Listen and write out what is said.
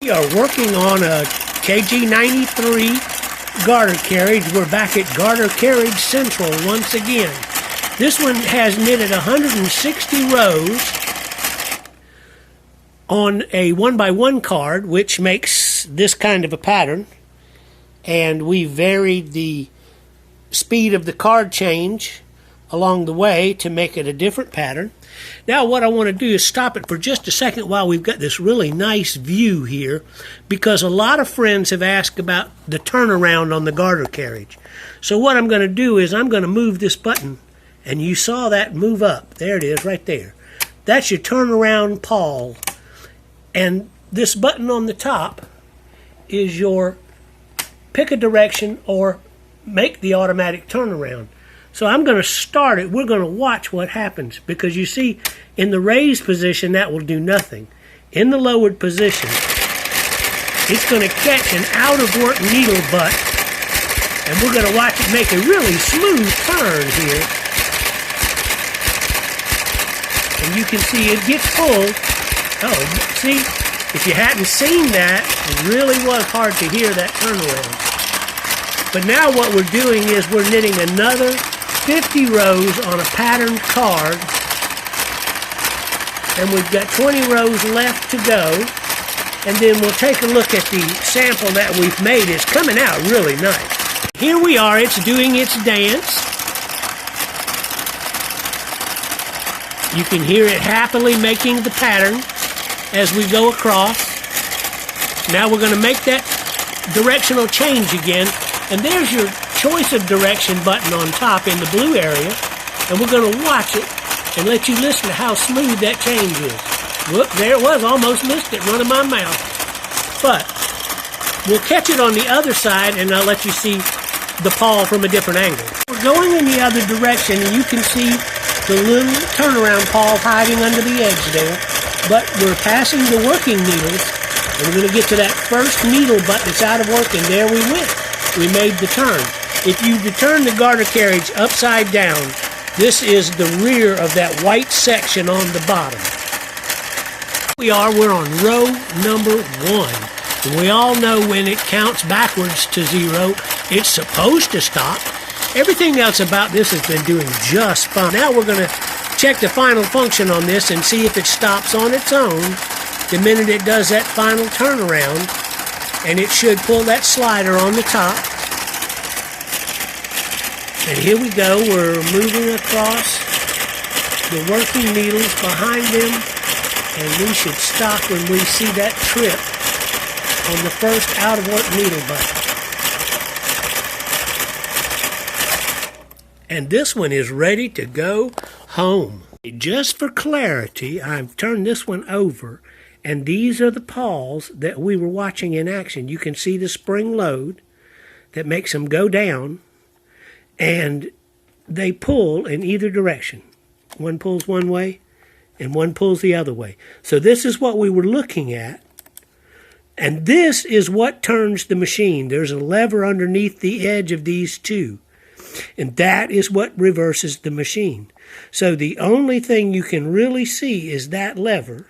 We are working on a KG93 garter carriage. We're back at Garter Carriage Central once again. This one has knitted 160 rows on a 1x1 card, which makes this kind of a pattern. And we varied the speed of the card change along the way to make it a different pattern. Now what I want to do is stop it for just a second while we've got this really nice view here, because a lot of friends have asked about the turnaround on the garter carriage. So what I'm going to do is I'm going to move this button, and you saw that move up. There it is right there. That's your turnaround pawl. And this button on the top is your pick a direction or make the automatic turnaround. So I'm going to start it. We're going to watch what happens, because you see in the raised position that will do nothing. In the lowered position, it's going to catch an out of work needle butt, and we're going to watch it make a really smooth turn here. And you can see it gets pulled. Oh, see, if you hadn't seen that, it really was hard to hear that turnaround. But now what we're doing is we're knitting another 50 rows on a patterned card, and we've got 20 rows left to go, and then we'll take a look at the sample that we've made. It's coming out really nice. Here we are, it's doing its dance. You can hear it happily making the pattern as we go across. Now we're going to make that directional change again, and there's your choice of direction button on top in the blue area, and we're going to watch it and let you listen to how smooth that change is. Whoop, there it was, almost missed it, running my mouth. But we'll catch it on the other side, and I'll let you see the pawl from a different angle. We're going in the other direction, and you can see the little turnaround pawl hiding under the edge there, but we're passing the working needles, and we're going to get to that first needle butt that's out of work, and there we went. We made the turn. If you turn the garter carriage upside down, this is the rear of that white section on the bottom. We're on row number 1. And we all know when it counts backwards to 0, it's supposed to stop. Everything else about this has been doing just fine. Now we're going to check the final function on this and see if it stops on its own the minute it does that final turnaround. And it should pull that slider on the top. And here we go, we're moving across the working needles behind them, and we should stop when we see that trip on the first out of work needle button. And this one is ready to go home. Just for clarity, I've turned this one over, and these are the pawls that we were watching in action. You can see the spring load that makes them go down, and they pull in either direction. One pulls one way, and one pulls the other way. So this is what we were looking at, and this is what turns the machine. There's a lever underneath the edge of these two, and that is what reverses the machine. So the only thing you can really see is that lever.